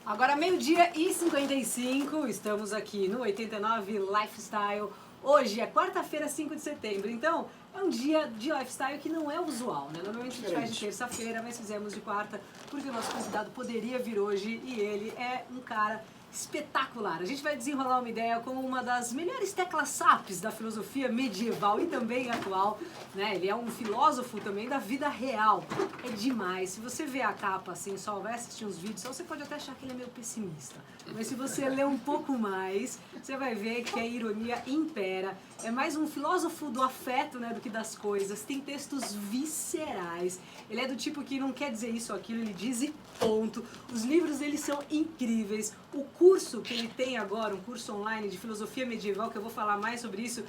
Agora, meio-dia e 55, estamos aqui no 89 Lifestyle. Hoje é quarta-feira, 5 de setembro, então é um dia de lifestyle que não é usual, né? Normalmente a gente faz de terça-feira, mas fizemos de quarta porque o nosso convidado poderia vir hoje e ele é um cara espetacular. A gente vai desenrolar uma ideia com uma das melhores teclas SAPs da filosofia medieval e também atual, né? Ele é um filósofo também da vida real. É demais. Se você vê a capa assim, só vai assistir uns vídeos, só você pode até achar que ele é meio pessimista. Mas se você ler um pouco mais, você vai ver que a ironia impera. É mais um filósofo do afeto, né, do que das coisas. Tem textos viscerais. Ele é do tipo que não quer dizer isso ou aquilo, ele diz e ponto. Os livros dele são incríveis. O curso que ele tem agora, um curso online de filosofia medieval, que eu vou falar mais sobre isso,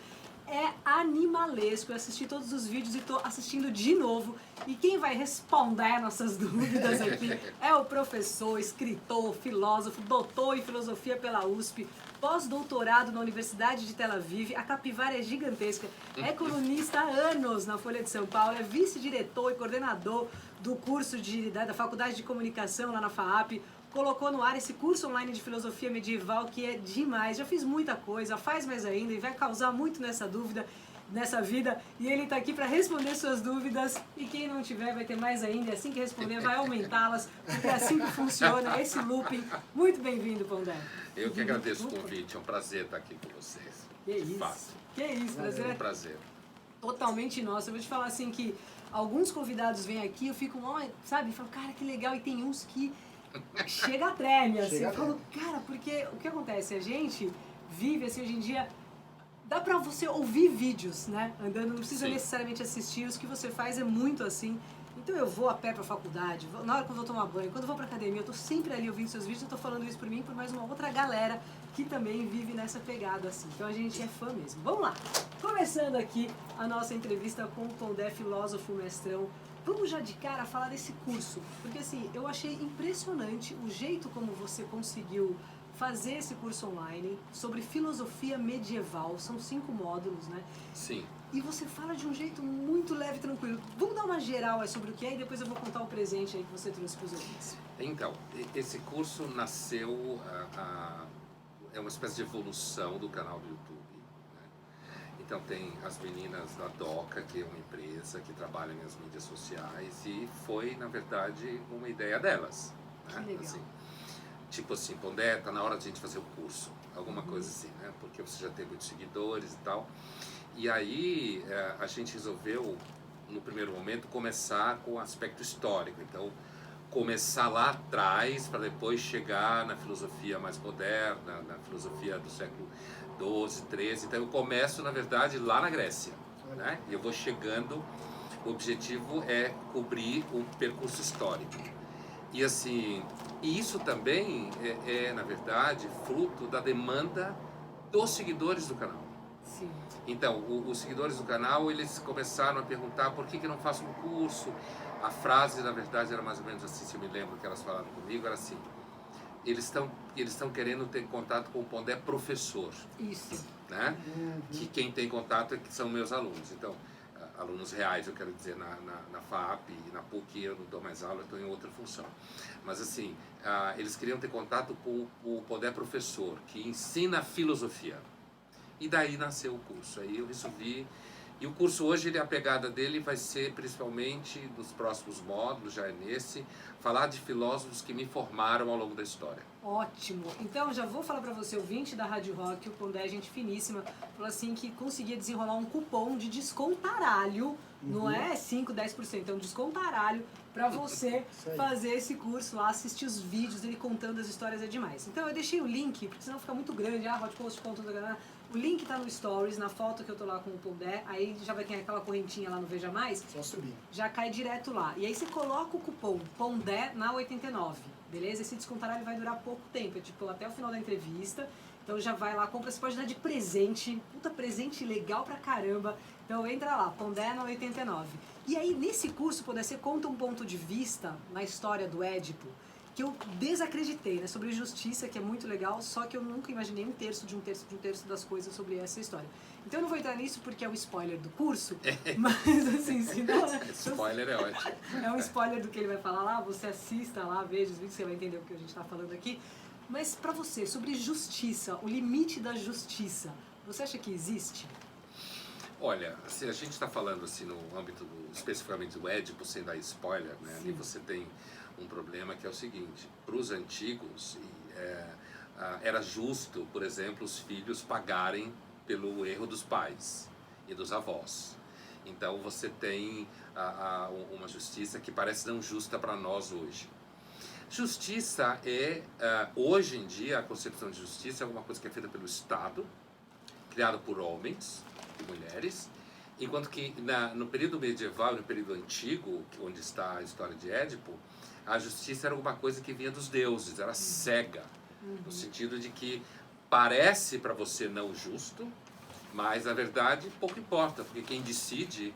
é animalesco. Eu assisti todos os vídeos e estou assistindo de novo. E quem vai responder nossas dúvidas aqui é o professor, escritor, filósofo, doutor em filosofia pela USP, pós-doutorado na Universidade de Tel Aviv. A capivara é gigantesca. É colunista há anos na Folha de São Paulo. É vice-diretor e coordenador do curso da Faculdade de Comunicação lá na FAAP. Colocou no ar esse curso online de filosofia medieval que é demais. Já fiz muita coisa, faz mais ainda e vai causar muito nessa dúvida, nessa vida. E ele está aqui para responder suas dúvidas. E quem não tiver vai ter mais ainda. E assim que responder vai aumentá-las, porque é assim que funciona esse looping. Muito bem-vindo, Pondé. Eu que agradeço o convite, é um prazer estar aqui com vocês. Que isso. Que isso, prazer. É um prazer. Totalmente nosso. Eu vou te falar assim que alguns convidados vêm aqui, eu fico, sabe, eu falo, cara, que legal. E tem uns que chega a treme, assim. Eu falo, cara, porque o que acontece? A gente vive, assim, hoje em dia, dá pra você ouvir vídeos, né? Andando, não precisa necessariamente assistir. Os que você faz é muito assim. Então eu vou a pé pra faculdade, na hora que eu vou tomar banho, quando eu vou pra academia, eu tô sempre ali ouvindo seus vídeos. Eu tô falando isso por mim e por mais uma outra galera que também vive nessa pegada, assim. Então a gente é fã mesmo. Vamos lá! Começando aqui a nossa entrevista com o Pondé, filósofo mestrão. Vamos já de cara falar desse curso, porque assim, eu achei impressionante o jeito como você conseguiu fazer esse curso online sobre filosofia medieval. São 5 módulos, né? Sim. E você fala de um jeito muito leve e tranquilo. Vamos dar uma geral sobre o que é e depois eu vou contar o presente aí que você trouxe para os ouvintes. Então, esse curso nasceu, é uma espécie de evolução do canal do YouTube. Então tem as meninas da DOCA, que é uma empresa que trabalha nas mídias sociais, e foi, na verdade, uma ideia delas. Né? Que legal. Assim, tipo assim, Pondé, tá na hora de a gente fazer o curso, alguma coisa assim, né? Porque você já tem muitos seguidores e tal. E aí a gente resolveu, no primeiro momento, começar com o aspecto histórico. Então, começar lá atrás para depois chegar na filosofia mais moderna, na filosofia do século XII, XIII. Então eu começo, na verdade, lá na Grécia, né? E eu vou chegando, o objetivo é cobrir o percurso histórico. E assim, isso também na verdade, fruto da demanda dos seguidores do canal. Sim. Então, os seguidores do canal, eles começaram a perguntar por que eu não faço um curso. A frase, na verdade, era mais ou menos assim, se eu me lembro que elas falaram comigo, era assim: eles estão querendo ter contato com o Pondé professor. Isso. Né? Que quem tem contato são meus alunos. Então, alunos reais, eu quero dizer, na FAAP e na PUC eu não dou mais aula, eu estou em outra função. Mas assim, eles queriam ter contato com o Pondé professor, que ensina filosofia. E daí nasceu o curso. Aí eu resolvi. E o curso hoje, a pegada dele vai ser principalmente nos próximos módulos, já é nesse, falar de filósofos que me formaram ao longo da história. Ótimo. Então, já vou falar para você, ouvinte da Rádio Rock, o Pondé, gente finíssima, falou assim que conseguia desenrolar um cupom de descontaralho, não é 5, 10%, é um descontaralho para você fazer esse curso lá, assistir os vídeos dele contando as histórias, é demais. Então, eu deixei o link, porque senão fica muito grande, hotpost.com. O link tá no Stories, na foto que eu tô lá com o Pondé, aí já vai ter aquela correntinha lá no Veja Mais. Só subir. Já cai direto lá. E aí você coloca o cupom Pondé na 89, beleza? Esse descontaralho vai durar pouco tempo, é tipo até o final da entrevista. Então já vai lá, compra, você pode dar de presente, puta presente legal pra caramba. Então entra lá, Pondé na 89. E aí nesse curso, Pondé, você conta um ponto de vista na história do Édipo, que eu desacreditei, né? Sobre justiça, que é muito legal, só que eu nunca imaginei um terço de um terço de um terço das coisas sobre essa história. Então eu não vou entrar nisso porque é um spoiler do curso, mas assim, se não... Spoiler é ótimo. É um spoiler do que ele vai falar lá, você assista lá, veja os vídeos, você vai entender o que a gente está falando aqui. Mas pra você, sobre justiça, o limite da justiça, você acha que existe? Olha, se a gente está falando assim no âmbito especificamente do Édipo, sem dar spoiler, né? Ali você tem um problema que é o seguinte: para os antigos era justo, por exemplo, os filhos pagarem pelo erro dos pais e dos avós. Então você tem uma justiça que parece não justa para nós hoje. Justiça hoje em dia, a concepção de justiça é alguma coisa que é feita pelo Estado, criado por homens e mulheres, enquanto que no período medieval e no período antigo, onde está a história de Édipo, a justiça era alguma coisa que vinha dos deuses, era cega, no sentido de que parece para você não justo, mas na verdade pouco importa, porque quem decide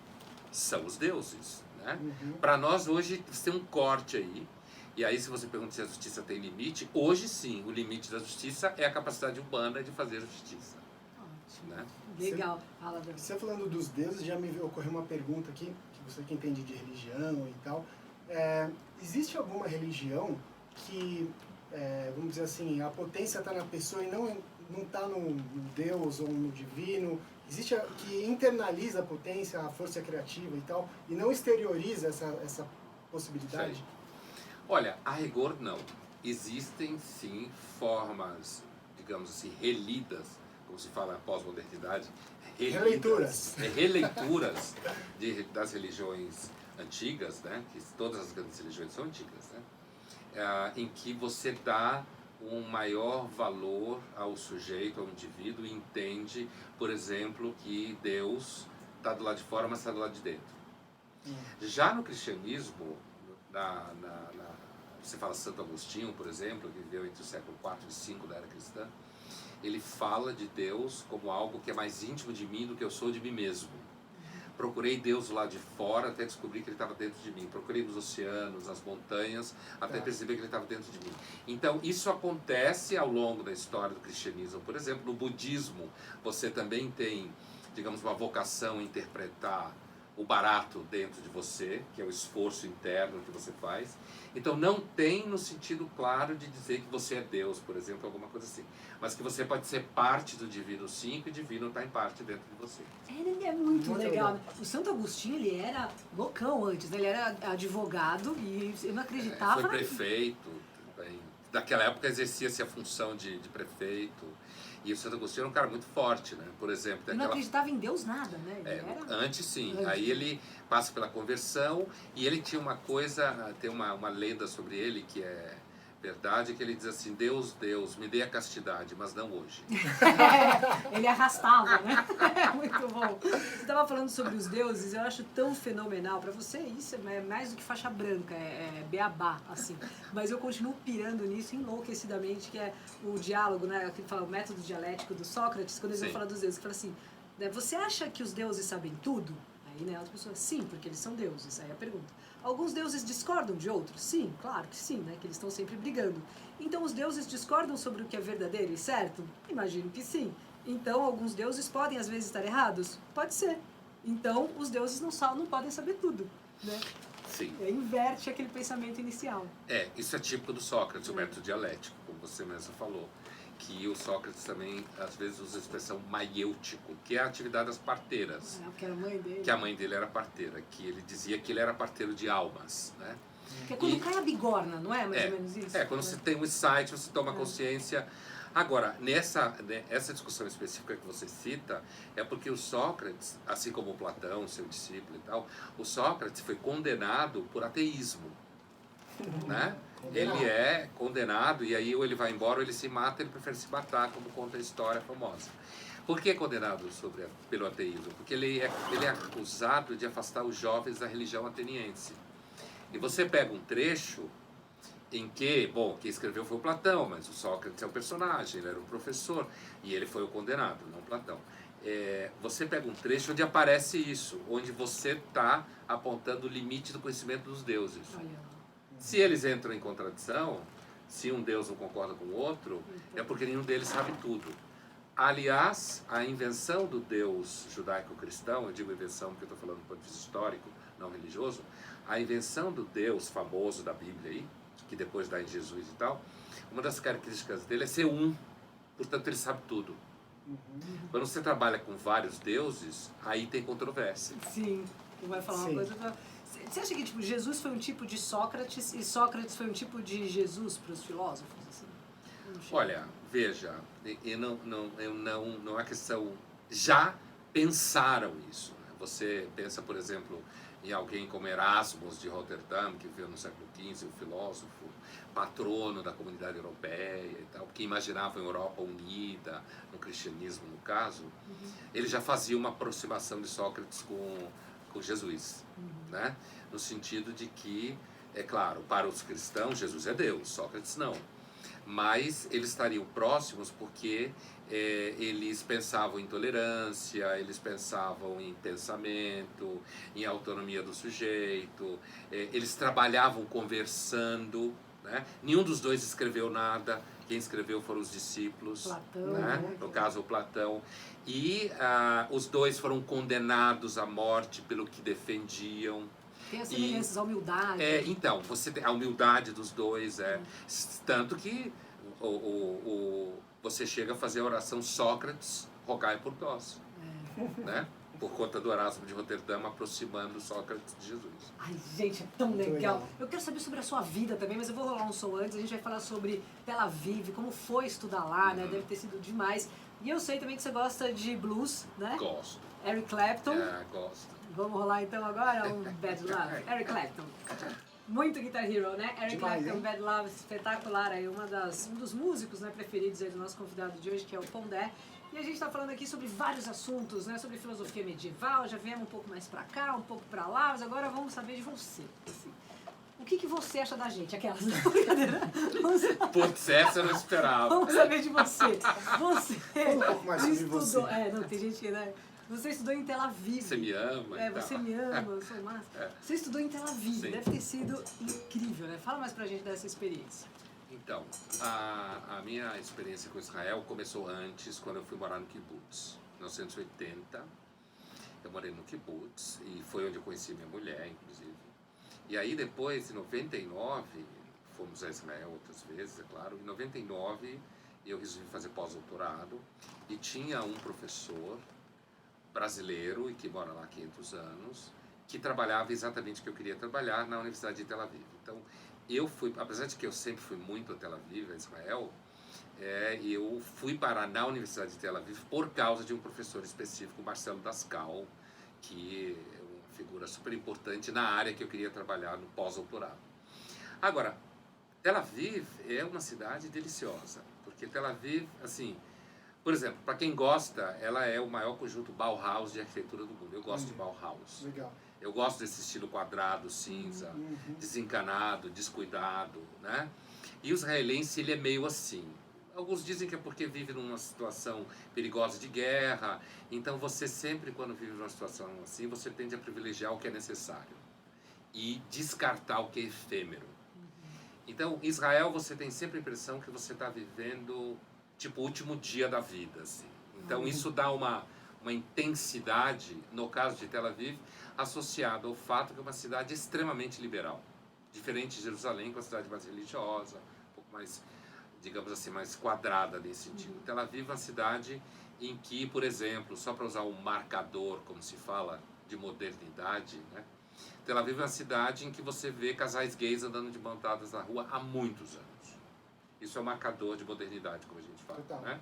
são os deuses, né? Para nós hoje tem um corte aí. E aí, se você pergunta se a justiça tem limite, hoje sim, o limite da justiça é a capacidade humana de fazer justiça. Ótimo. Né? Legal. Fala, Dan. Você falando dos deuses, já me ocorreu uma pergunta aqui, que você que entende de religião e tal. Existe alguma religião que, vamos dizer assim, a potência está na pessoa e não está no Deus ou no divino? Existe que internaliza a potência, a força criativa e tal, e não exterioriza essa possibilidade? Sei. Olha, a rigor não. Existem sim formas, digamos assim, relidas, como se fala na pós-modernidade, Releituras das religiões antigas, né? Que todas as grandes religiões são antigas, né? Em que você dá um maior valor ao sujeito, ao indivíduo, e entende, por exemplo, que Deus está do lado de fora, mas está do lado de dentro. Já no cristianismo, você fala Santo Agostinho, por exemplo, que viveu entre o século IV e V da era cristã, ele fala de Deus como algo que é mais íntimo de mim do que eu sou de mim mesmo. Procurei Deus lá de fora até descobrir que ele estava dentro de mim. Procurei nos oceanos, nas montanhas, até perceber que ele estava dentro de mim. Então, isso acontece ao longo da história do cristianismo. Por exemplo, no budismo, você também tem, digamos, uma vocação a interpretar o barato dentro de você, que é o esforço interno que você faz. Então não tem no sentido claro de dizer que você é Deus, por exemplo, alguma coisa assim. Mas que você pode ser parte do divino sim, que o divino está em parte dentro de você. Ele é muito legal. Né? O Santo Agostinho, ele era loucão antes, né? Ele era advogado e eu não acreditava... Foi prefeito, naquela época exercia-se a função de prefeito. E o Santo Agostinho era um cara muito forte, né? Por exemplo... Ele não acreditava em Deus nada, né? Antes sim. Aí ele passa pela conversão e ele tinha uma coisa, tem uma lenda sobre ele que é verdade, que ele diz assim: Deus, Deus, me dê a castidade, mas não hoje. Ele arrastava, né? Muito bom. Você estava falando sobre os deuses, eu acho tão fenomenal. Para você, isso é mais do que faixa branca, é beabá, assim. Mas eu continuo pirando nisso enlouquecidamente, que é o diálogo, né? Que fala o método dialético do Sócrates, quando eles vão falar dos deuses, que fala assim: você acha que os deuses sabem tudo? Aí, né, as pessoas, sim, porque eles são deuses. Aí a pergunta: alguns deuses discordam de outros? Sim, claro que sim, né? Que eles estão sempre brigando. Então os deuses discordam sobre o que é verdadeiro e certo? Imagino que sim. Então alguns deuses podem às vezes estar errados? Pode ser. Então os deuses não podem saber tudo, né? Sim. Inverte aquele pensamento inicial. Isso é típico do Sócrates, o método dialético, como você mesmo falou. Que o Sócrates também, às vezes, usa a expressão maiêutico, que é a atividade das parteiras. Que era a mãe dele. Que a mãe dele era parteira, que ele dizia que ele era parteiro de almas, né? Que é quando cai a bigorna, não é mais ou menos isso? Quando você tem um insight, você toma consciência. Agora, essa discussão específica que você cita, é porque o Sócrates, assim como o Platão, seu discípulo e tal, o Sócrates foi condenado por ateísmo, né? Ele é condenado e aí ou ele vai embora ou ele se mata, ele prefere se matar, como conta a história famosa. Por que é condenado pelo ateísmo? Porque ele é acusado de afastar os jovens da religião ateniense. E você pega um trecho em que, quem escreveu foi o Platão, mas o Sócrates é um personagem, ele era um professor, e ele foi o condenado, não Platão. Você pega um trecho onde aparece isso, onde você está apontando o limite do conhecimento dos deuses. Se eles entram em contradição, se um Deus não concorda com o outro, é porque nenhum deles sabe tudo. Aliás, a invenção do Deus judaico-cristão, eu digo invenção porque eu estou falando do ponto de vista histórico, não religioso, a invenção do Deus famoso da Bíblia aí, que depois dá em Jesus e tal, uma das características dele é ser um, portanto ele sabe tudo. Quando você trabalha com vários deuses, aí tem controvérsia. Sim, tu vai falar uma coisa... Você acha que tipo, Jesus foi um tipo de Sócrates e Sócrates foi um tipo de Jesus para os filósofos? Assim? Olha, veja, não é questão... Já pensaram isso. Né? Você pensa, por exemplo, em alguém como Erasmus de Roterdã, que viveu no século XV, um filósofo, patrono da comunidade europeia e tal, que imaginava a Europa unida, no cristianismo no caso, ele já fazia uma aproximação de Sócrates com Jesus, né? No sentido de que, é claro, para os cristãos Jesus é Deus, Sócrates não, mas eles estariam próximos porque eles pensavam em tolerância, eles pensavam em pensamento, em autonomia do sujeito, eles trabalhavam conversando, né? Nenhum dos dois escreveu nada, quem escreveu foram os discípulos, Platão, né? No caso o Platão, e os dois foram condenados à morte pelo que defendiam. Tem as semelhanças, a humildade. Então, você tem a humildade dos dois, tanto que você chega a fazer a oração Sócrates, rogai por nós, né? Por conta do Erasmo de Roterdã, aproximando Sócrates de Jesus. Ai, gente, é tão legal. Eu quero saber sobre a sua vida também, mas eu vou rolar um som antes. A gente vai falar sobre Tel Aviv, como foi estudar lá, né? Deve ter sido demais. E eu sei também que você gosta de blues, né? Gosto. Eric Clapton. Gosto. Vamos rolar então agora um Bad Love. Eric Clapton. Muito Guitar Hero, né? Eric Clapton, Bad Love, espetacular. Aí um dos músicos, né, preferidos aí do nosso convidado de hoje, que é o Pondé. E a gente está falando aqui sobre vários assuntos, né? Sobre filosofia medieval, já viemos um pouco mais pra cá, um pouco pra lá, mas agora vamos saber de você. Assim, o que você acha da gente? Aquelas... Putz, essa eu não esperava. Vamos saber de você. Você um pouco mais sobre estudou... você. não, tem gente que... Né? Você estudou em Tel Aviv. Você me ama. Você me ama, eu sou massa. Você estudou em Tel Aviv, Sim. deve ter sido incrível, né? Fala mais pra gente dessa experiência. Então, a minha experiência com Israel começou antes, quando eu fui morar no kibbutz. Em 1980, eu morei no kibbutz e foi onde eu conheci minha mulher, inclusive. E aí depois, em 99, fomos a Israel outras vezes, é claro. Em 99, eu resolvi fazer pós-doutorado e tinha um professor brasileiro e que mora lá há 500 anos, que trabalhava exatamente o que eu queria trabalhar na Universidade de Tel Aviv. Então, eu fui, apesar de que eu sempre fui muito a Tel Aviv, a Israel, eu fui parar na Universidade de Tel Aviv por causa de um professor específico, Marcelo Dascal, que é uma figura super importante na área que eu queria trabalhar no pós-doutorado. Agora, Tel Aviv é uma cidade deliciosa, porque Tel Aviv, assim, por exemplo, para quem gosta, ela é o maior conjunto Bauhaus de arquitetura do mundo. Eu gosto de Bauhaus. Legal. Eu gosto desse estilo quadrado, cinza, desencanado, descuidado, né? E o israelense, ele é meio assim. Alguns dizem que é porque vive numa situação perigosa de guerra. Então você sempre, quando vive numa situação assim, você tende a privilegiar o que é necessário e descartar o que é efêmero. Então, Israel, você tem sempre a impressão que você está vivendo tipo o último dia da vida, assim. Então isso dá uma intensidade, no caso de Tel Aviv, associado ao fato que é uma cidade extremamente liberal. Diferente de Jerusalém, que é uma cidade mais religiosa, um pouco mais, digamos assim, mais quadrada nesse sentido. Tel Aviv é uma cidade em que, por exemplo, só para usar um marcador, como se fala, de modernidade, né? Tel Aviv é uma cidade em que você vê casais gays andando de mão dadas na rua há muitos anos. Isso é um marcador de modernidade, como a gente fala, né?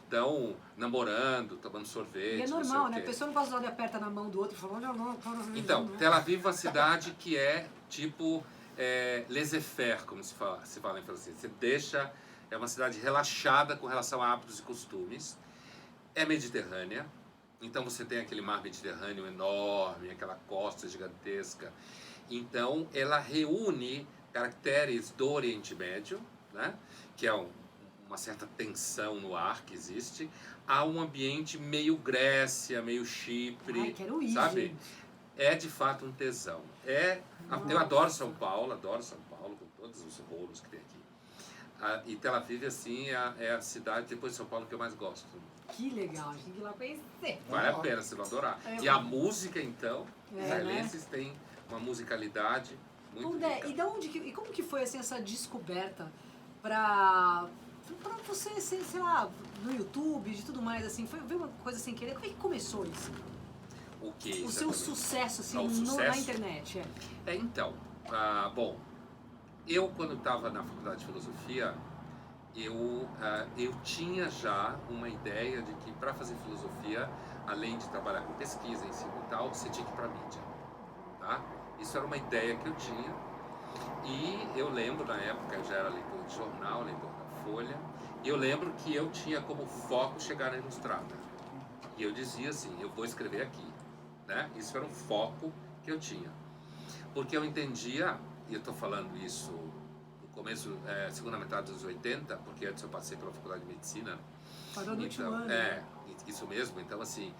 Então, namorando, tomando sorvete. E é normal, né? A pessoa não passa lá e aperta na mão do outro e fala, não. Então, Tel Aviv é uma cidade que é tipo laissez-faire, como se fala em francês. Você deixa, é uma cidade relaxada com relação a hábitos e costumes. É mediterrânea, então você tem aquele mar Mediterrâneo enorme, aquela costa gigantesca. Então, ela reúne caracteres do Oriente Médio, né? Que é uma certa tensão no ar que existe, há um ambiente meio Grécia, meio Chipre. Ai, quero ir, sabe? Gente. É de fato um tesão. Eu adoro São Paulo, todos os rolos que tem aqui. E Tel Aviv, assim, é a cidade, depois de São Paulo, que eu mais gosto. Que legal, a gente tem que ir lá conhecer. Vale a pena, você vai adorar. E a música, então, os israelenses têm uma musicalidade muito rica. E como que foi assim, essa descoberta pra você, sei lá, no YouTube, de tudo mais, assim, veio uma coisa sem querer? Como é que começou isso? O que? O seu sucesso, assim, sucesso? na internet, Então, bom, eu quando estava na faculdade de filosofia, eu tinha já uma ideia de que para fazer filosofia, além de trabalhar com pesquisa, ensino e tal, você tinha que ir para a mídia, tá? Isso era uma ideia que eu tinha, e eu lembro, na época, eu já era leitor de jornal, leitor da Folha, e eu lembro que eu tinha como foco chegar na Ilustrada. E eu dizia assim, eu vou escrever aqui, né? Isso era um foco que eu tinha. Porque eu entendia, e eu estou falando isso no começo, segunda metade dos 80, porque antes eu passei pela faculdade de medicina. Parou no último ano. Isso mesmo. Então, assim,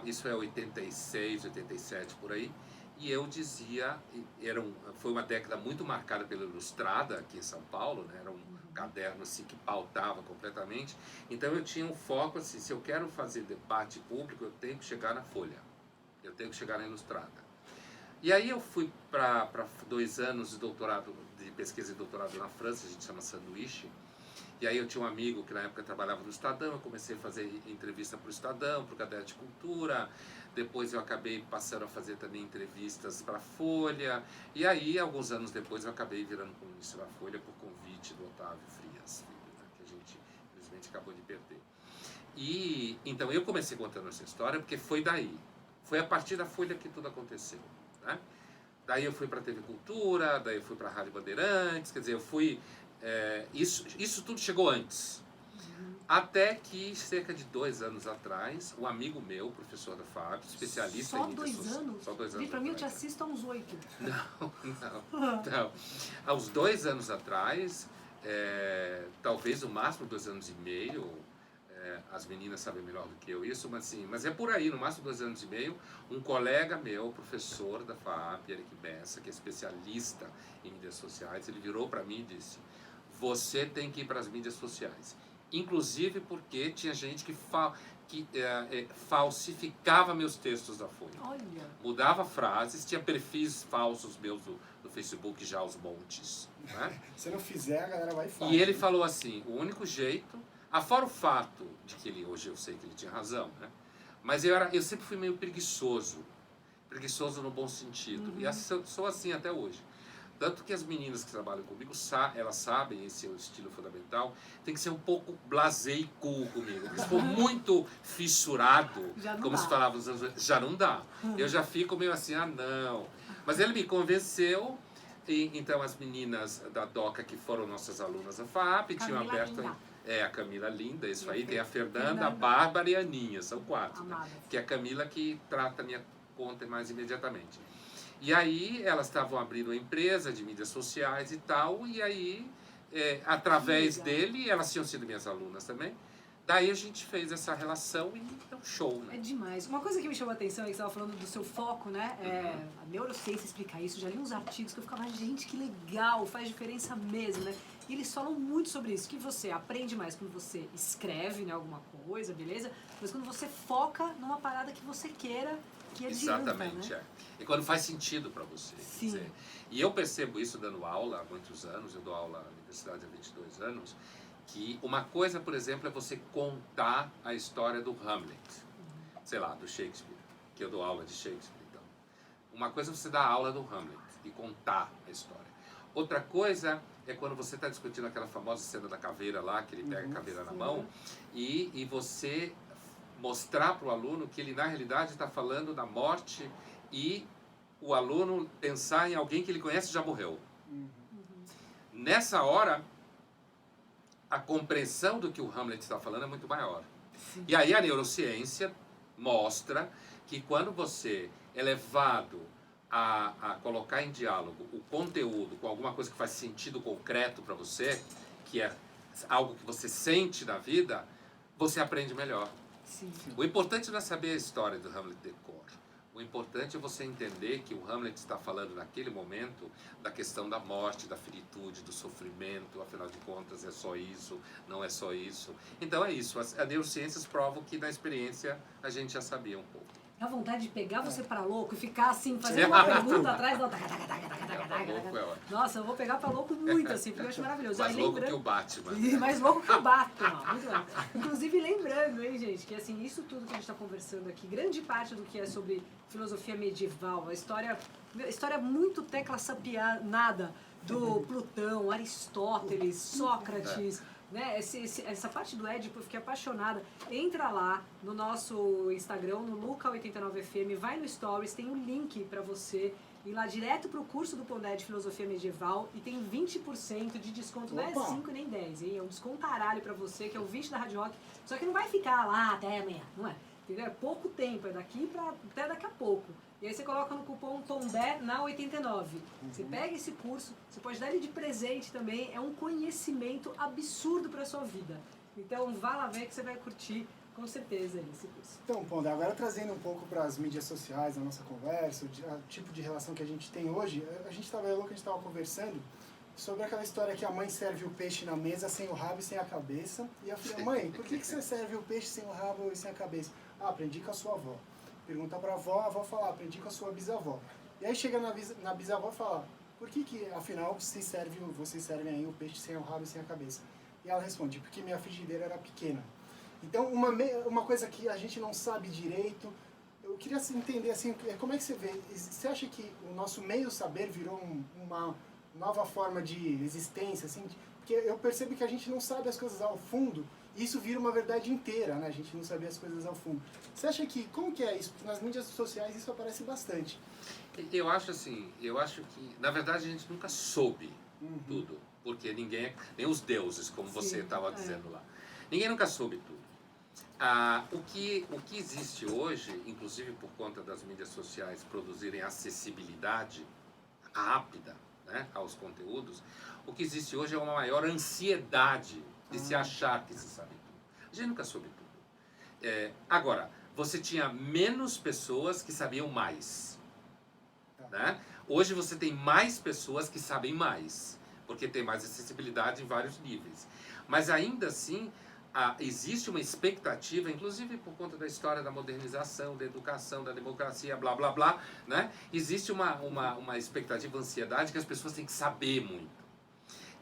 isso é 86, 87, por aí. E eu dizia, foi uma década muito marcada pela Ilustrada aqui em São Paulo, né? Era um caderno assim que pautava completamente. Então eu tinha um foco assim, se eu quero fazer debate público, eu tenho que chegar na Folha, eu tenho que chegar na Ilustrada. E aí eu fui para 2 anos de doutorado, de pesquisa e doutorado na França, a gente chama sanduíche. E aí eu tinha um amigo que na época trabalhava no Estadão, eu comecei a fazer entrevista para o Estadão, para o Caderno de Cultura. Depois eu acabei passando a fazer também entrevistas para a Folha. E aí, alguns anos depois, eu acabei virando colunista da Folha por convite do Otávio Frias, filho, né, que a gente, infelizmente, acabou de perder. E então eu comecei contando essa história porque foi daí. Foi a partir da Folha que tudo aconteceu, né? Daí eu fui para a TV Cultura, daí eu fui para a Rádio Bandeirantes, quer dizer, eu fui... isso tudo chegou antes. Até que, cerca de 2 anos atrás, um amigo meu, professor da FAP, especialista em mídias sociais... Só 2 anos? Só 2 anos. E pra mim eu te assisto há uns 8. Não. Há uns 2 anos atrás, talvez no máximo 2 anos e meio, as meninas sabem melhor do que eu isso, mas é por aí, no máximo 2 anos e meio, um colega meu, professor da FAP, Eric Bessa, que é especialista em mídias sociais, ele virou para mim e disse: você tem que ir para as mídias sociais. Inclusive porque tinha gente que falsificava meus textos da Folha. Olha. Mudava frases, tinha perfis falsos meus no Facebook já aos montes. Né? Se não fizer, a galera vai falar. E ele falou assim, o único jeito, fora o fato de que hoje eu sei que ele tinha razão, né? Mas eu sempre fui meio preguiçoso no bom sentido. E sou assim até hoje. Tanto que as meninas que trabalham comigo, elas sabem, esse é o estilo fundamental, tem que ser um pouco blasé e cool comigo. Porque se for muito fissurado, como se falava nos anos 80, já não dá. Eu já fico meio assim, não. Mas ele me convenceu, e então as meninas da DOCA, que foram nossas alunas da FAP, tinham aberto... a Camila Linda, isso aí, tem a Fernanda, a Bárbara e a Aninha, são 4. Né? Que é a Camila que trata a minha conta mais imediatamente. E aí elas estavam abrindo uma empresa de mídias sociais e tal, e aí, através dele, elas tinham sido minhas alunas também, daí a gente fez essa relação e é um show, né? É demais. Uma coisa que me chamou a atenção é que você estava falando do seu foco, né? A neurociência explica isso, já li uns artigos que eu ficava, gente, que legal, faz diferença mesmo, né? E eles falam muito sobre isso, que você aprende mais quando você escreve, né, alguma coisa, beleza? Mas quando você foca numa parada que você queira, que adianta, exatamente, né? E quando faz sentido para você. Sim. Quer dizer, e eu percebo isso dando aula há muitos anos, eu dou aula na universidade há 22 anos, que uma coisa, por exemplo, é você contar a história do Hamlet, sei lá, do Shakespeare, que eu dou aula de Shakespeare, então. Uma coisa é você dar aula do Hamlet e contar a história. Outra coisa é quando você está discutindo aquela famosa cena da caveira lá, que ele pega a caveira na mão, e você mostrar para o aluno que ele, na realidade, está falando da morte e o aluno pensar em alguém que ele conhece e já morreu. Nessa hora, a compreensão do que o Hamlet está falando é muito maior. Sim. E aí a neurociência mostra que quando você é levado a colocar em diálogo o conteúdo com alguma coisa que faz sentido concreto para você, que é algo que você sente na vida, você aprende melhor. Sim. O importante não é saber a história do Hamlet de cor. O O importante é você entender que o Hamlet está falando naquele momento da questão da morte, da finitude, do sofrimento, afinal de contas é só isso, não é só isso. Então é isso, as neurociências provam que na experiência a gente já sabia um pouco. Dá vontade de pegar você pra louco e ficar assim, fazendo uma pergunta atrás. Nossa, eu vou pegar pra louco muito, assim, porque eu acho maravilhoso. Mais Aí, louco que o Batman. Mais louco que o Batman. Muito legal. Inclusive, lembrando, hein, gente, que assim, isso tudo que a gente tá conversando aqui, grande parte do que é sobre filosofia medieval, a história muito tecla sapianada do Plutão, Aristóteles, Sócrates... Né? Essa parte do Édipo, eu fiquei apaixonada. Entra lá no nosso Instagram, no Luca89FM, vai no Stories, tem um link para você ir lá direto pro curso do Pondé de Filosofia Medieval e tem 20% de desconto. Não é 5 nem 10, hein? É um descontaralho para você, que é o 20 da Rádio Rock. Só que não vai ficar lá até amanhã, não é? Entendeu? É pouco tempo, é daqui para até daqui a pouco. E aí você coloca no cupom TOMBÉ na 89. Você pega esse curso, você pode dar ele de presente também, é um conhecimento absurdo para sua vida. Então vá lá ver que você vai curtir com certeza esse curso. Então, Pondé, agora trazendo um pouco para as mídias sociais, a nossa conversa, o tipo de relação que a gente tem hoje, a gente estava conversando sobre aquela história que a mãe serve o peixe na mesa sem o rabo e sem a cabeça. E a filha, mãe, por que você serve o peixe sem o rabo e sem a cabeça? Ah, aprendi com a sua avó. Pergunta para a avó fala, aprendi com a sua bisavó. E aí chega na bisavó e fala, por que afinal vocês servem aí o peixe sem o rabo e sem a cabeça? E ela responde, porque minha frigideira era pequena. Então, uma coisa que a gente não sabe direito, eu queria entender assim, como é que você vê? Você acha que o nosso meio saber virou uma nova forma de existência, assim? Porque eu percebo que a gente não sabe as coisas ao fundo, e isso vira uma verdade inteira, né? A gente não sabe as coisas ao fundo. Você acha que, como que é isso? Porque nas mídias sociais isso aparece bastante. Eu acho que, na verdade, a gente nunca soube tudo, porque ninguém, nem os deuses, como você estava dizendo lá, ninguém nunca soube tudo. O que existe hoje, inclusive por conta das mídias sociais produzirem acessibilidade rápida, né, aos conteúdos, o que existe hoje é uma maior ansiedade de se achar que se sabe tudo. A gente nunca soube tudo. Agora, você tinha menos pessoas que sabiam mais. Né? Hoje você tem mais pessoas que sabem mais, porque tem mais acessibilidade em vários níveis. Mas ainda assim, existe uma expectativa, inclusive por conta da história da modernização, da educação, da democracia, blá blá blá, né? Existe uma expectativa, ansiedade que as pessoas têm que saber muito.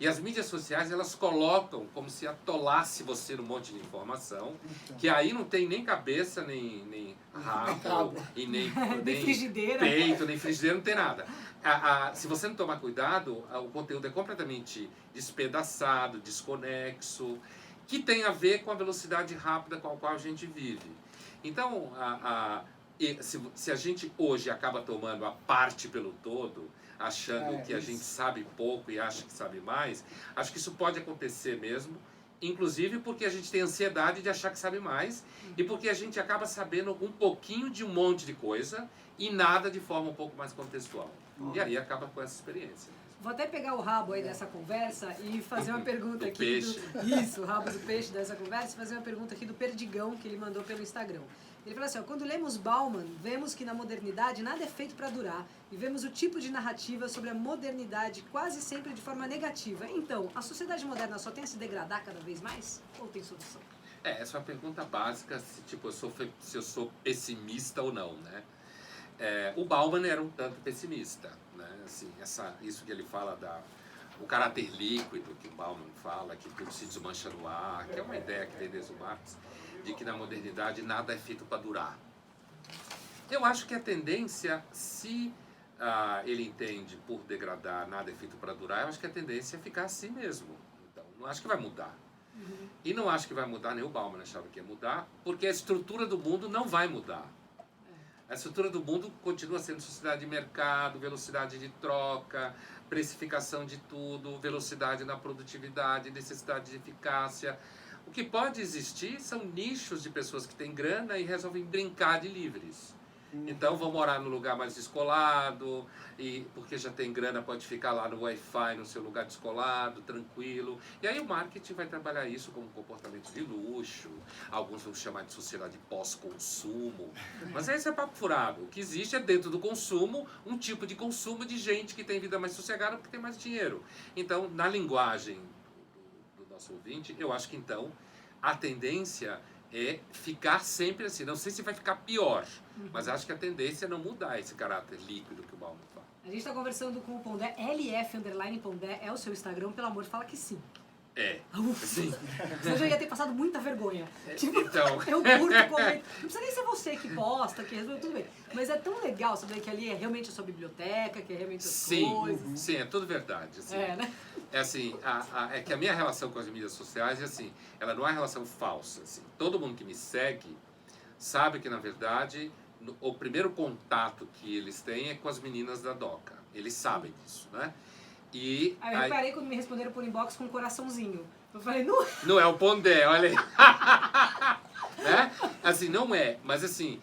E as mídias sociais, elas colocam como se atolasse você num monte de informação, que aí não tem nem cabeça, nem rabo, e nem frigideira. Peito, nem frigideira, não tem nada. Se você não tomar cuidado, o conteúdo é completamente despedaçado, desconexo, que tem a ver com a velocidade rápida com a qual a gente vive. Então, se a gente hoje acaba tomando a parte pelo todo, achando que a gente sabe pouco e acha que sabe mais, acho que isso pode acontecer mesmo, inclusive porque a gente tem ansiedade de achar que sabe mais e porque a gente acaba sabendo um pouquinho de um monte de coisa e nada de forma um pouco mais contextual. E aí acaba com essa experiência. Vou até pegar o rabo aí dessa conversa e fazer uma pergunta do aqui. Peixe. Isso, o rabo do peixe dessa conversa, e fazer uma pergunta aqui do Perdigão, que ele mandou pelo Instagram. Ele falou assim, quando lemos Bauman, vemos que na modernidade nada é feito para durar e vemos o tipo de narrativa sobre a modernidade quase sempre de forma negativa. Então, a sociedade moderna só tem a se degradar cada vez mais ou tem solução? Essa é uma pergunta básica, se eu sou pessimista ou não, né? O Bauman era um tanto pessimista, né? Assim, isso que ele fala o caráter líquido que o Bauman fala, que tudo se desmancha no ar, que é uma ideia que vem desde o Marx, de que na modernidade nada é feito para durar. Eu acho que a tendência, se ele entende por degradar, nada é feito para durar, eu acho que a tendência é ficar assim mesmo. Então, não acho que vai mudar. E não acho que vai mudar, nem o Bauman achava que ia mudar, porque a estrutura do mundo não vai mudar. A estrutura do mundo continua sendo sociedade de mercado, velocidade de troca, precificação de tudo, velocidade na produtividade, necessidade de eficácia. O que pode existir são nichos de pessoas que têm grana e resolvem brincar de livres. Então vão morar no lugar mais descolado, e porque já tem grana pode ficar lá no Wi-Fi, no seu lugar descolado, tranquilo. E aí o marketing vai trabalhar isso como comportamento de luxo, alguns vão chamar de sociedade pós-consumo, mas esse é papo furado. O que existe é dentro do consumo, um tipo de consumo de gente que tem vida mais sossegada porque tem mais dinheiro. Então, na linguagem do nosso ouvinte, eu acho que então a tendência é ficar sempre assim. Não sei se vai ficar pior, mas acho que a tendência é não mudar esse caráter líquido que o Bauman fala. A gente está conversando com o Pondé, LF_Pondé é o seu Instagram, pelo amor, fala que sim. É, sim. Senão eu já ia ter passado muita vergonha. Tipo, Então. eu curto, comento. Não precisa nem ser você que posta, que resolve, tudo bem. Mas é tão legal saber que ali é realmente a sua biblioteca, que é realmente as coisas. Sim, é tudo verdade. Assim. É, né? É assim, é que a minha relação com as mídias sociais é assim, ela não é uma relação falsa. Assim. Todo mundo que me segue sabe que, na verdade, o primeiro contato que eles têm é com as meninas da DOCA. Eles sabem disso, né? E aí eu reparei quando me responderam por inbox com um coraçãozinho. Eu falei, não é o Pondé, olha aí. Né? Assim, não é, mas assim,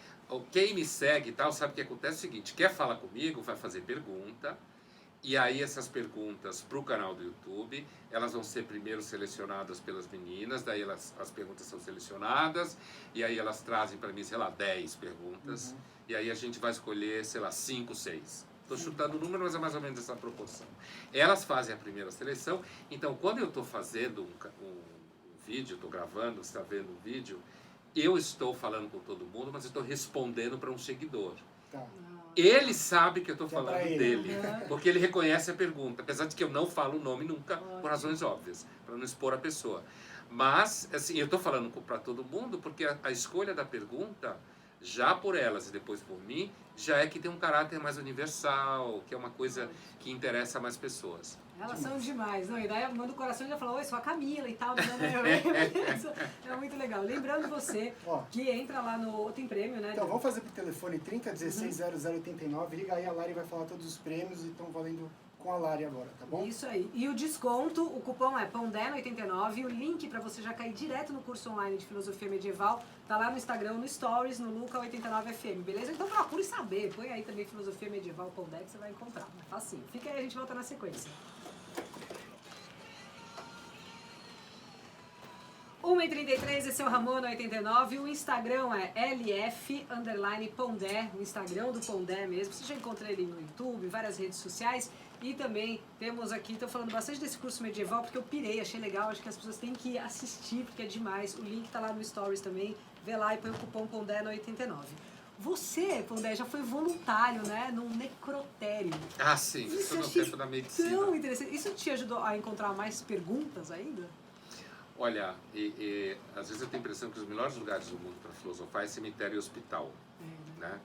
quem me segue e tal, sabe o que acontece? É o seguinte, quer falar comigo, vai fazer pergunta, e aí essas perguntas para o canal do YouTube, elas vão ser primeiro selecionadas pelas meninas, daí as perguntas são selecionadas, e aí elas trazem para mim, sei lá, 10 perguntas, e aí a gente vai escolher, sei lá, 5, 6. Estou chutando o número, mas é mais ou menos essa proporção. Elas fazem a primeira seleção, então quando eu estou fazendo um vídeo, estou gravando, você está vendo um vídeo, eu estou falando com todo mundo, mas eu estou respondendo para um seguidor. Tá. Ele sabe que eu estou Que é pra falando ele. dele, porque ele reconhece a pergunta, apesar de que eu não falo o nome nunca, por razões óbvias, para não expor a pessoa. Mas, assim, eu estou falando para todo mundo porque a escolha da pergunta, já por elas e depois por mim, já é que tem um caráter mais universal, que é uma coisa que interessa a mais pessoas. Elas são demais, não? E daí manda o coração e já fala, oi, sou a Camila e tal. É muito legal. Lembrando você que entra lá no... Tem prêmio, né? Então, vamos fazer por telefone 3016-0089. Liga aí, a Lari vai falar todos os prêmios e estão valendo com a Lari agora, tá bom? Isso aí. E o desconto, o cupom é PONDÉ89. O link para você já cair direto no curso online de Filosofia Medieval tá lá no Instagram, no Stories, no Luca89FM, beleza? Então procure saber. Põe aí também Filosofia Medieval Pondé que você vai encontrar. É facinho. Fica aí, a gente volta na sequência. 1h33, esse é o Ramona89, o Instagram é LF_Pondé, o Instagram do Pondé mesmo, você já encontra ele no YouTube, várias redes sociais, e também temos aqui, estou falando bastante desse curso medieval, porque eu pirei, achei legal, acho que as pessoas têm que assistir, porque é demais, o link está lá no Stories também, vê lá e põe o cupom Pondé no 89. Você, Pondé, já foi voluntário, né, num necrotério. Ah, sim, isso no tempo da medicina. Tão interessante. Isso te ajudou a encontrar mais perguntas ainda? Olha, às vezes eu tenho a impressão que os melhores lugares do mundo para filosofar é cemitério e hospital. Né?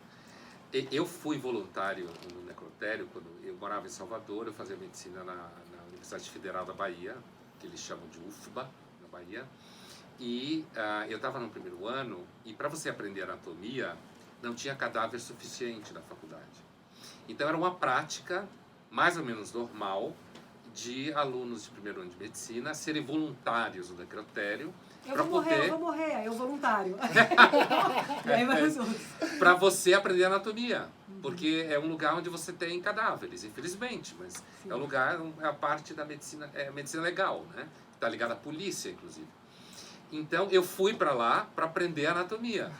Eu fui voluntário no necrotério quando eu morava em Salvador, eu fazia medicina na Universidade Federal da Bahia, que eles chamam de UFBA, na Bahia. E eu estava no primeiro ano, e para você aprender anatomia, não tinha cadáver suficiente na faculdade. Então era uma prática mais ou menos normal de alunos de primeiro ano de medicina serem voluntários no necrotério. Eu vou morrer, aí eu voluntário. E aí vai os outros. Para você aprender anatomia, porque é um lugar onde você tem cadáveres, infelizmente, mas sim, é um lugar, é a parte da medicina, é a medicina legal, né? Está ligada à polícia, inclusive. Então eu fui para lá para aprender anatomia.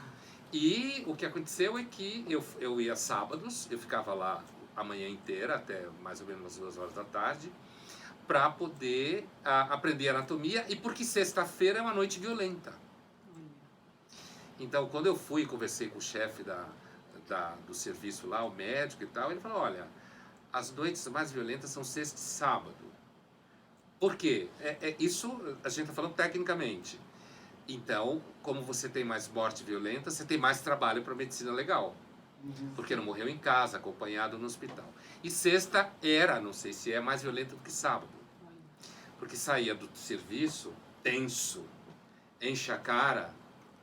E o que aconteceu é que eu ia sábados, eu ficava lá a manhã inteira, até mais ou menos umas 2 horas da tarde, para poder aprender anatomia, e porque sexta-feira é uma noite violenta. Então, quando eu fui e conversei com o chefe do serviço lá, o médico e tal, ele falou, olha, as noites mais violentas são sexta e sábado. Por quê? Isso a gente está falando tecnicamente. Então, como você tem mais morte violenta, você tem mais trabalho para medicina legal. Porque não morreu em casa, acompanhado no hospital. E sexta era, não sei se é, mais violenta do que sábado. Porque saía do serviço tenso, enche a cara,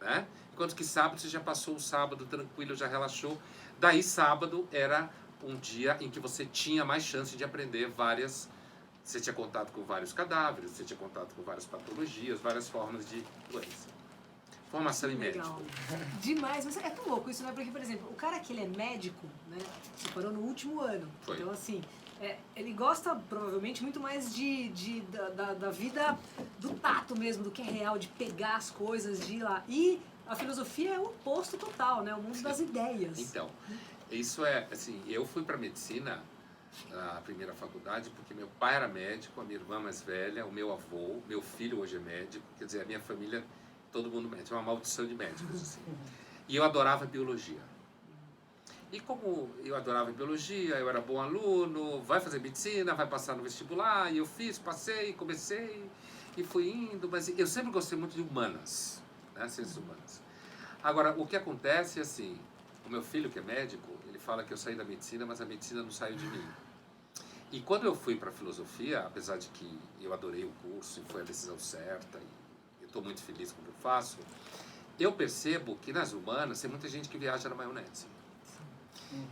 né? Enquanto que sábado você já passou o sábado tranquilo, já relaxou. Daí sábado era um dia em que você tinha mais chance de aprender várias... Você tinha contato com vários cadáveres, você tinha contato com várias patologias, várias formas de doença. formação em Legal. médico. Demais, mas é tão louco isso, né? Porque, por exemplo, o cara que ele é médico, né, se parou no último ano. Foi. Então, assim, ele gosta provavelmente muito mais da vida do tato mesmo, do que é real, de pegar as coisas, de ir lá. E a filosofia é o oposto total, né? O mundo das ideias. Então, isso é, assim, eu fui para medicina na primeira faculdade porque meu pai era médico, a minha irmã mais velha, o meu avô, meu filho hoje é médico, quer dizer, a minha família, todo mundo médico, é uma maldição de médicos, assim. E eu adorava biologia. E como eu adorava biologia, eu era bom aluno, vai fazer medicina, vai passar no vestibular, e eu fiz, passei, comecei, e fui indo, mas eu sempre gostei muito de humanas, né, ciências humanas. Agora, o que acontece é assim, o meu filho que é médico, ele fala que eu saí da medicina, mas a medicina não saiu de mim. E quando eu fui para a filosofia, apesar de que eu adorei o curso e foi a decisão certa, e eu estou muito feliz com o que eu faço, eu percebo que nas humanas tem muita gente que viaja na maionese.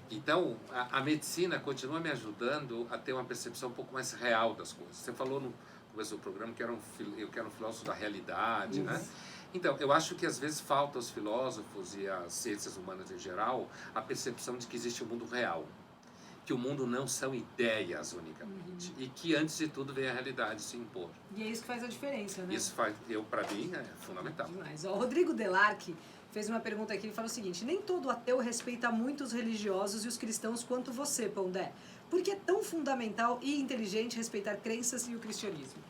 Então, a medicina continua me ajudando a ter uma percepção um pouco mais real das coisas. Você falou no começo do programa que eu quero um filósofo da realidade, né? Então, eu acho que às vezes falta aos filósofos e às ciências humanas em geral a percepção de que existe um mundo real. Que o mundo não são ideias unicamente. E que, antes de tudo, vem a realidade se impor. E é isso que faz a diferença, né? Isso, para mim, é fundamental. Demais. Ó, o Rodrigo Delarque fez uma pergunta aqui, ele fala o seguinte: nem todo ateu respeita muito os religiosos e os cristãos quanto você, Pondé. Por que é tão fundamental e inteligente respeitar crenças e o cristianismo?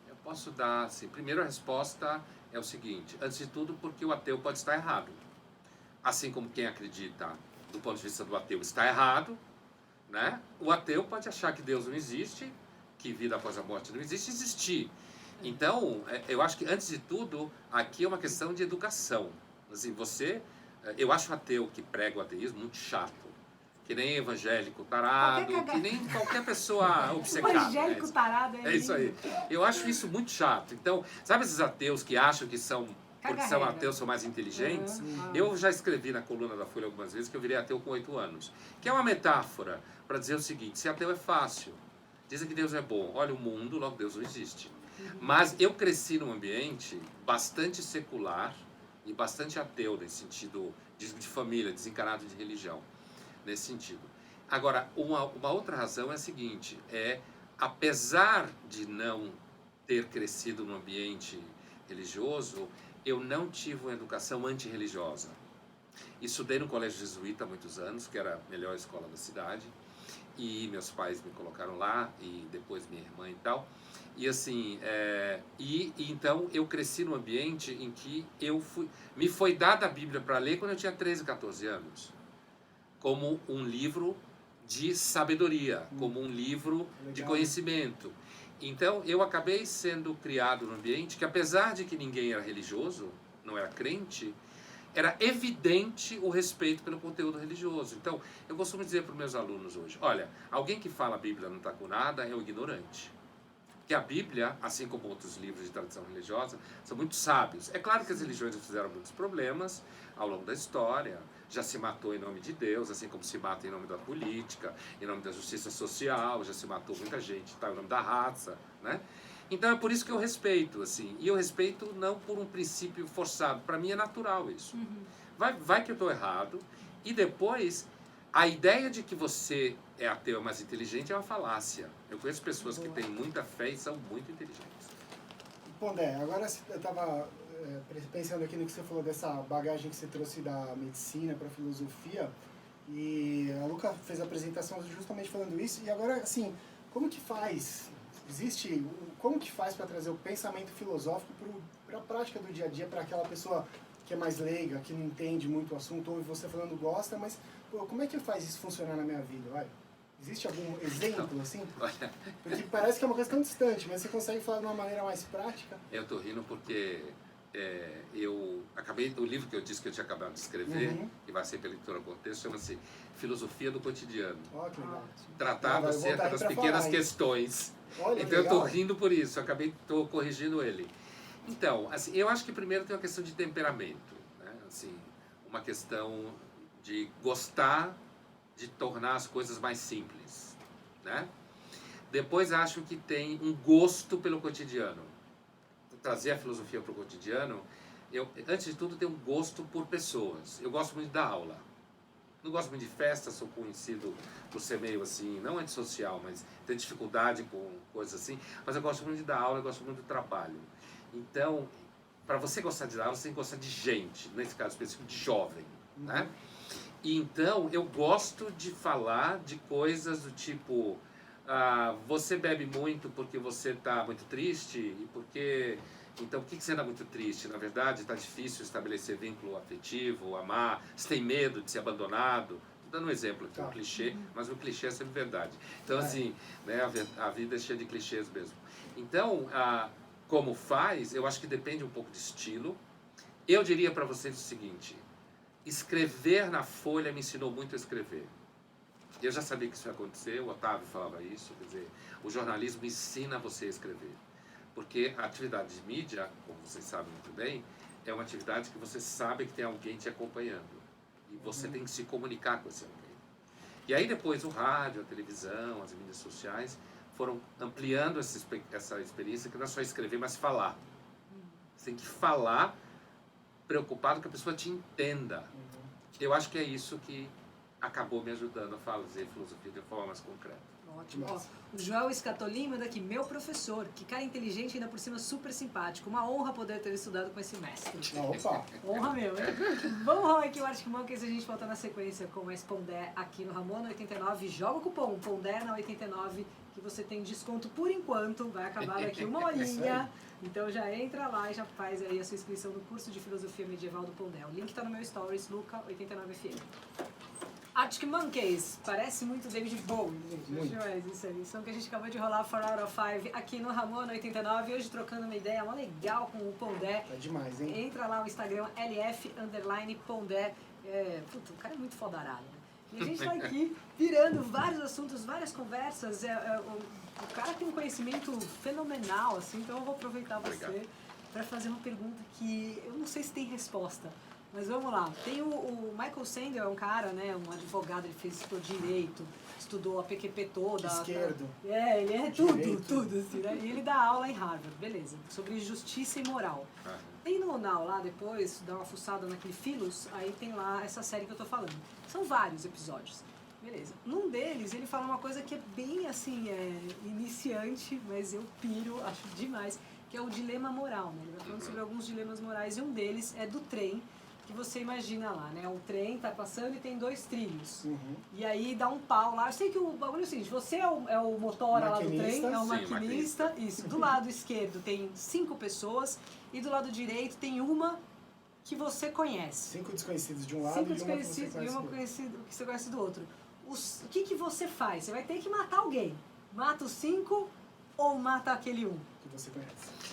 Eu posso dar, assim, primeiro a resposta é o seguinte, antes de tudo porque o ateu pode estar errado. Assim como quem acredita do ponto de vista do ateu está errado, né? O ateu pode achar que Deus não existe, que vida após a morte não existe, existir. Então, eu acho que antes de tudo, aqui é uma questão de educação. Assim, eu acho o ateu que prega o ateísmo muito chato. Que nem evangélico tarado, que nem qualquer pessoa obcecada. Evangélico tarado é isso aí. Eu acho isso muito chato. Então, sabe esses ateus que acham que são, porque são ateus, são mais inteligentes? Eu já escrevi na coluna da Folha algumas vezes que eu virei ateu com 8 anos. Que é uma metáfora para dizer o seguinte: ser ateu é fácil. Dizem que Deus é bom. Olha o mundo, logo Deus não existe. Mas eu cresci num ambiente bastante secular e bastante ateu, nesse sentido de família, desencarado de religião, nesse sentido. Agora, uma outra razão é a seguinte, apesar de não ter crescido num ambiente religioso, eu não tive uma educação antirreligiosa. Estudei no colégio jesuíta há muitos anos, que era a melhor escola da cidade, e meus pais me colocaram lá, e depois minha irmã e tal. E assim, então eu cresci num ambiente em que me foi dada a Bíblia para ler quando eu tinha 13, 14 anos. Como um livro de sabedoria, como um livro de conhecimento. Então eu acabei sendo criado num ambiente que, apesar de que ninguém era religioso, não era crente, era evidente o respeito pelo conteúdo religioso. Então, eu costumo dizer para os meus alunos hoje, olha, alguém que fala a Bíblia não está com nada é um ignorante. Que a Bíblia, assim como outros livros de tradição religiosa, são muito sábios. É claro que as religiões fizeram muitos problemas ao longo da história, já se matou em nome de Deus, assim como se mata em nome da política, em nome da justiça social, já se matou muita gente, tá, em nome da raça, né? Então é por isso que eu respeito, assim, e eu respeito não por um princípio forçado, para mim é natural isso. Vai que eu estou errado, e depois a ideia de que você é ateu mais inteligente é uma falácia. Eu conheço pessoas que têm muita fé e são muito inteligentes. Pondé, agora eu estava pensando aqui no que você falou dessa bagagem que você trouxe da medicina para a filosofia, e a Luca fez a apresentação justamente falando isso, e agora, assim, como que faz para trazer o pensamento filosófico para a prática do dia a dia, para aquela pessoa que é mais leiga, que não entende muito o assunto, ouve você falando gosta, mas como é que faz isso funcionar na minha vida? Olha, existe algum exemplo assim? Porque parece que é uma questão distante, mas você consegue falar de uma maneira mais prática? Eu estou rindo porque o livro que eu disse que eu tinha acabado de escrever, que vai ser pela Editora Cortez, chama-se Filosofia do Cotidiano. Ó, que legal. Tratava acerca das pequenas questões. Olha, então eu estou rindo por isso, estou corrigindo ele. Então, assim, eu acho que primeiro tem uma questão de temperamento, né? Assim, uma questão de gostar de tornar as coisas mais simples, né? Depois acho que tem um gosto pelo cotidiano. Trazer a filosofia para o cotidiano eu, antes de tudo, tenho um gosto por pessoas. Eu gosto muito da aula. Não gosto muito de festa, sou conhecido por ser meio assim, não antissocial, mas ter dificuldade com coisas assim. Mas eu gosto muito de dar aula, eu gosto muito do trabalho. Então, para você gostar de dar aula, você tem que gostar de gente, nesse caso específico, de jovem, né? E então, eu gosto de falar de coisas do tipo, você bebe muito porque você está muito triste e porque... Então, por que você anda muito triste? Na verdade, está difícil estabelecer vínculo afetivo, amar, você tem medo de ser abandonado. Estou dando um exemplo aqui, um clichê, mas o clichê é sempre verdade. Então, assim, né, a vida é cheia de clichês mesmo. Então, como faz, eu acho que depende um pouco de estilo. Eu diria para vocês o seguinte, escrever na folha me ensinou muito a escrever. Eu já sabia que isso ia acontecer, o Otávio falava isso, quer dizer, o jornalismo ensina você a escrever. Porque a atividade de mídia, como vocês sabem muito bem, é uma atividade que você sabe que tem alguém te acompanhando. E você tem que se comunicar com esse alguém. E aí depois o rádio, a televisão, as mídias sociais foram ampliando essa experiência, que não é só escrever, mas falar. Você tem que falar preocupado que a pessoa te entenda. Eu acho que é isso que acabou me ajudando a fazer filosofia de forma mais concreta. Ótimo. Ó, o Joel Scatolin manda aqui, meu professor, que cara inteligente e ainda por cima super simpático. Uma honra poder ter estudado com esse mestre. Opa! Honra mesmo, hein? Vamos rolar aqui o Arctic Monkeys e a gente volta na sequência com mais Pondé aqui no Ramona 89. Joga o cupom Pondé na 89 que você tem desconto por enquanto. Vai acabar daqui uma horinha. Então já entra lá e já faz aí a sua inscrição no curso de Filosofia Medieval do Pondé. O link tá no meu stories, Luca89FM. Arctic Monkeys, parece muito David Bowie, gente. Muito. Isso aí, som que a gente acabou de rolar 4 out of 5 aqui no Ramona 89, hoje trocando uma ideia mó legal com o Pondé. Tá demais, hein? Entra lá no Instagram, LF_Pondé. Puta, o cara é muito fodarado, né? E a gente tá aqui virando vários assuntos, várias conversas. O cara tem um conhecimento fenomenal, assim, então eu vou aproveitar você para fazer uma pergunta que eu não sei se tem resposta. Mas vamos lá, tem o Michael Sandel, é um cara, né, um advogado, ele estudou direito, estudou a PQP toda. Esquerdo. Ele é tudo, assim, né? E ele dá aula em Harvard, beleza, sobre justiça e moral. Tem no Now lá depois, dá uma fuçada naquele Philos, aí tem lá essa série que eu tô falando. São vários episódios, beleza. Num deles ele fala uma coisa que é bem assim, iniciante, mas eu piro, acho demais, que é o dilema moral, né? Ele vai falando sobre alguns dilemas morais e um deles é do trem, que você imagina lá, né? O trem tá passando e tem 2 trilhos. E aí dá um pau lá. Eu sei que o bagulho é o seguinte, você é o motor lá do trem, é o maquinista. Isso. Do lado esquerdo tem 5 pessoas e do lado direito tem uma que você conhece. 5 desconhecidos de um lado e uma que você conhece do outro. O que você faz? Você vai ter que matar alguém. Mata os 5 ou mata aquele um? Que você conhece.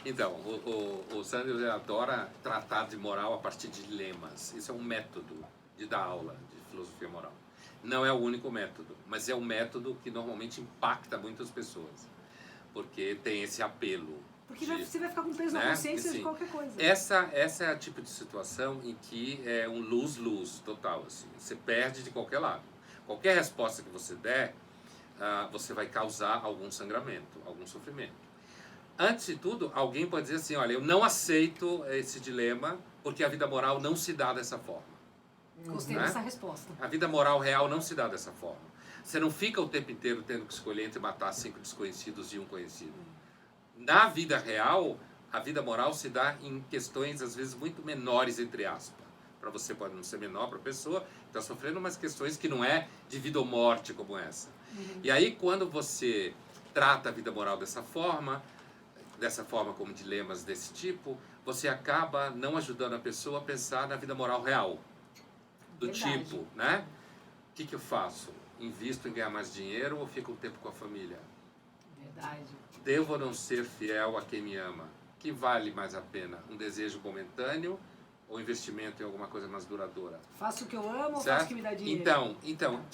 Então, o Sanders adora tratar de moral a partir de dilemas. Isso é um método de dar aula de filosofia moral. Não é o único método, mas é um método que normalmente impacta muitas pessoas, porque tem esse apelo. Porque você vai ficar com peso na consciência de qualquer coisa. Essa é a tipo de situação em que é um lose-lose total. Assim. Você perde de qualquer lado. Qualquer resposta que você der, você vai causar algum sangramento, algum sofrimento. Antes de tudo, alguém pode dizer assim, olha, eu não aceito esse dilema porque a vida moral não se dá dessa forma. Gostei dessa resposta. A vida moral real não se dá dessa forma. Você não fica o tempo inteiro tendo que escolher entre matar 5 desconhecidos e um conhecido. Na vida real, a vida moral se dá em questões, às vezes, muito menores, entre aspas. Para você pode não ser menor, para a pessoa que está sofrendo umas questões que não é de vida ou morte como essa. E aí, quando você trata a vida moral dessa forma como dilemas desse tipo, você acaba não ajudando a pessoa a pensar na vida moral real. Do tipo, né? O que eu faço? Invisto em ganhar mais dinheiro ou fico um tempo com a família? Verdade. Devo ou não ser fiel a quem me ama? Que vale mais a pena? Um desejo momentâneo ou investimento em alguma coisa mais duradoura? Faço o que eu amo ou faço o que me dá dinheiro? Então,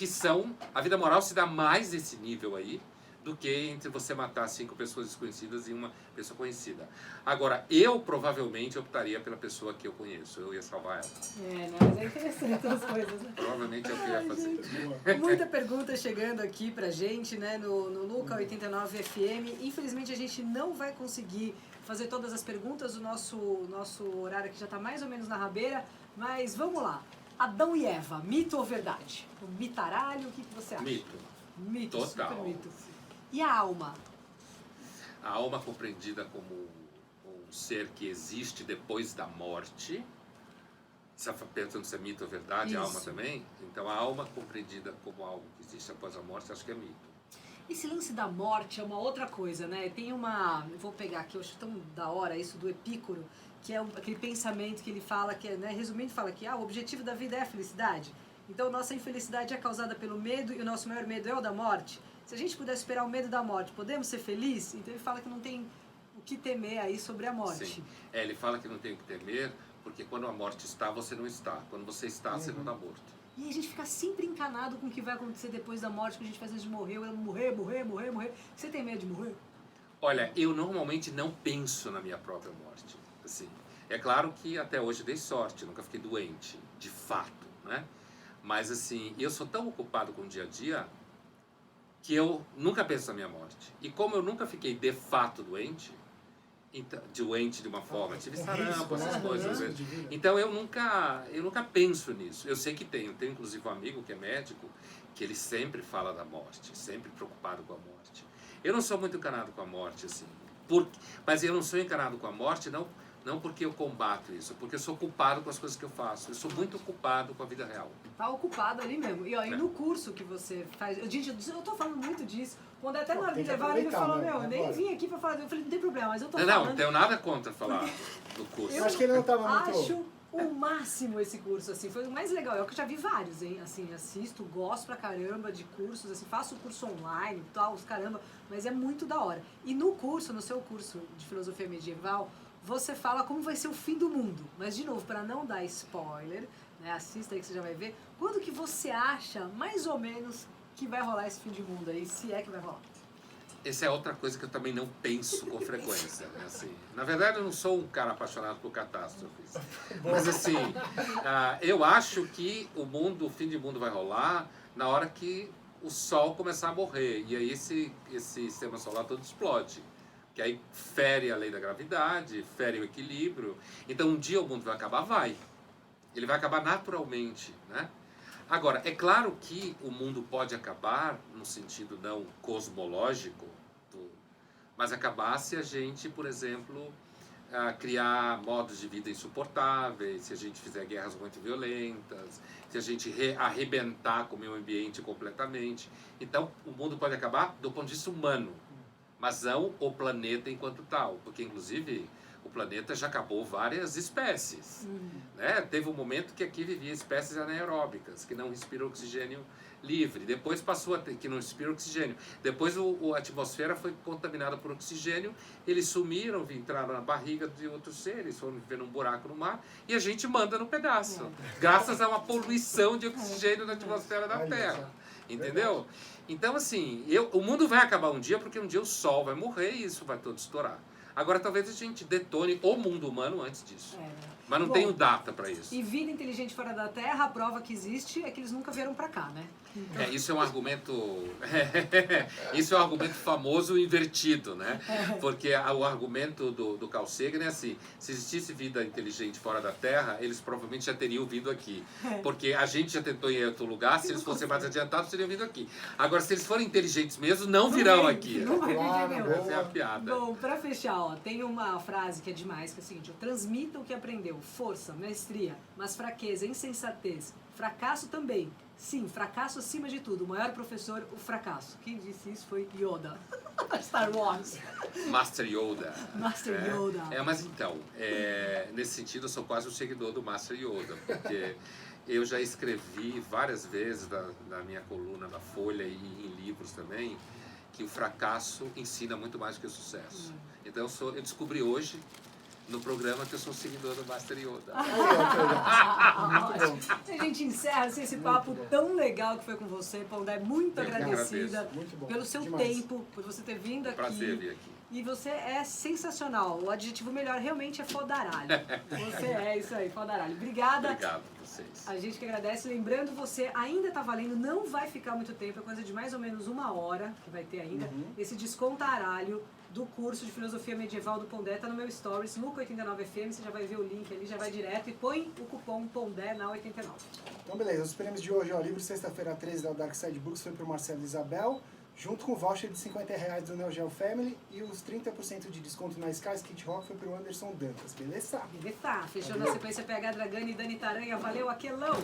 a vida moral se dá mais nesse nível aí do que entre você matar 5 pessoas desconhecidas e uma pessoa conhecida. Agora, eu provavelmente optaria pela pessoa que eu conheço, eu ia salvar ela. Né? Mas é interessante as coisas, né? Provavelmente é o que eu ia fazer. Muita pergunta chegando aqui pra gente, né, no Luca 89 FM. Infelizmente a gente não vai conseguir fazer todas as perguntas, o nosso horário aqui já tá mais ou menos na rabeira, mas vamos lá. Adão e Eva, mito ou verdade? O mitaralho, o que você acha? Mito. Mito, Total. super mito. E a alma? A alma compreendida como um ser que existe depois da morte. Você está perguntando se é mito ou verdade, a alma Isso. também? Então, a alma compreendida como algo que existe após a morte, acho que é mito. Esse lance da morte é uma outra coisa, né? Tem uma... Eu vou pegar aqui, eu acho tão da hora isso do Epícoro, que é aquele pensamento que ele fala, que é, né, resumindo, fala que o objetivo da vida é a felicidade. Então, nossa infelicidade é causada pelo medo e o nosso maior medo é o da morte. Se a gente puder superar o medo da morte, podemos ser felizes? Então, ele fala que não tem o que temer aí sobre a morte. Sim. Ele fala que não tem o que temer, porque quando a morte está, você não está. Quando você está, você não está morto. E aí a gente fica sempre encanado com o que vai acontecer depois da morte, que a gente faz antes de morrer, eu morrer. Você tem medo de morrer? Olha, eu normalmente não penso na minha própria morte. Assim, é claro que até hoje dei sorte, nunca fiquei doente, de fato, né? Mas assim, eu sou tão ocupado com o dia a dia que eu nunca penso na minha morte. E como eu nunca fiquei de fato doente, então, doente de uma forma, tive sarampo, essas coisas. Então eu nunca penso nisso. Eu sei que tenho inclusive um amigo que é médico, que ele sempre fala da morte, sempre preocupado com a morte. Eu não sou muito encanado com a morte, assim. Mas eu não sou encanado com a morte, não porque eu combato isso, porque eu sou culpado com as coisas que eu faço. Eu sou muito culpado com a vida real. Tá ocupado ali mesmo. E, ó, e no curso que você faz... Eu tô falando muito disso. Quando até na hora de levar, ele falou, meu, eu nem vim aqui pra falar. Eu falei, não tem problema, mas eu tô falando... Não tenho nada contra falar do curso. Eu acho que ele não tava muito... Acho o máximo esse curso, assim. Foi o mais legal. Eu que já vi vários, hein? Assim, assisto, gosto pra caramba de cursos, assim, faço curso online e tal, os caramba. Mas é muito da hora. E no seu curso de filosofia medieval, você fala como vai ser o fim do mundo. Mas, de novo, para não dar spoiler, né, assista aí que você já vai ver, quando que você acha, mais ou menos, que vai rolar esse fim de mundo aí, se é que vai rolar? Essa é outra coisa que eu também não penso com frequência. Né? Assim, na verdade, eu não sou um cara apaixonado por catástrofes. Mas, assim, eu acho que o fim de mundo vai rolar na hora que o Sol começar a morrer. E aí esse sistema solar todo explode. Que aí fere a lei da gravidade, fere o equilíbrio. Então, um dia o mundo vai acabar? Vai. Ele vai acabar naturalmente, né? Agora, é claro que o mundo pode acabar no sentido não cosmológico, mas acabar se a gente, por exemplo, criar modos de vida insuportáveis, se a gente fizer guerras muito violentas, se a gente arrebentar com o meio ambiente completamente. Então, o mundo pode acabar do ponto de vista humano, mas não o planeta enquanto tal, porque inclusive o planeta já acabou várias espécies. Né? Teve um momento que aqui vivia espécies anaeróbicas, que não respiram oxigênio livre. Depois passou a ter que não respira oxigênio. Depois a atmosfera foi contaminada por oxigênio, eles sumiram, entraram na barriga de outros seres, foram viver num buraco no mar, e a gente manda no pedaço, graças a uma poluição de oxigênio na atmosfera da Terra. Entendeu? Então, assim, o mundo vai acabar um dia, porque um dia o Sol vai morrer e isso vai todo estourar. Agora, talvez a gente detone o mundo humano antes disso. Mas não tenho data para isso. E vida inteligente fora da Terra, a prova que existe é que eles nunca vieram para cá, né? Então... isso é um argumento... isso é um argumento famoso invertido, né? Porque o argumento do Carl Sagan é assim, se existisse vida inteligente fora da Terra, eles provavelmente já teriam vindo aqui. Porque a gente já tentou ir em outro lugar, se eles fossem mais adiantados, teriam vindo aqui. Agora, se eles forem inteligentes mesmo, não virão aqui. Não vai vir de nenhum. Essa é a piada. Bom, para fechar, ó, tem uma frase que é demais, que é o seguinte: transmita o que aprendeu, força, mestria, mas fraqueza, insensatez, fracasso também. Sim, fracasso acima de tudo. O maior professor, o fracasso. Quem disse isso foi Yoda. Star Wars. Master Yoda. Master Yoda. Mas então, nesse sentido eu sou quase um seguidor do Master Yoda, porque eu já escrevi várias vezes na minha coluna da Folha e em livros também, que o fracasso ensina muito mais do que o sucesso. Então eu descobri hoje no programa que eu sou seguidor do Master Yoda. Aí, ó, que legal. Muito bom. A gente encerra assim, esse papo tão legal que foi com você, Pondé. Muito Eu que agradecida agradeço. Muito bom. pelo seu Demais. tempo, por você ter vindo aqui. Prazer vir aqui. E você é sensacional. O adjetivo melhor realmente é fodaralho. Você é isso aí, fodaralho. Obrigada. Obrigado a vocês. A gente que agradece. Lembrando, você ainda tá valendo, não vai ficar muito tempo, é coisa de mais ou menos 1 hora que vai ter ainda. Esse descontaralho do curso de Filosofia Medieval do Pondé tá no meu Stories, Luca89FM, você já vai ver o link ali, já vai direto e põe o cupom Pondé na 89. Então, beleza. Os prêmios de hoje, ó, livro Sexta-feira 13 da Dark Side Books foi pro Marcelo e Isabel, junto com o voucher de R$50 do Neo Geo Family e os 30% de desconto na Sky Kit Rock foi pro Anderson Dantas, beleza? Beleza, fechou na sequência PH Dragani e Dani Taranha. Valeu, aquelão!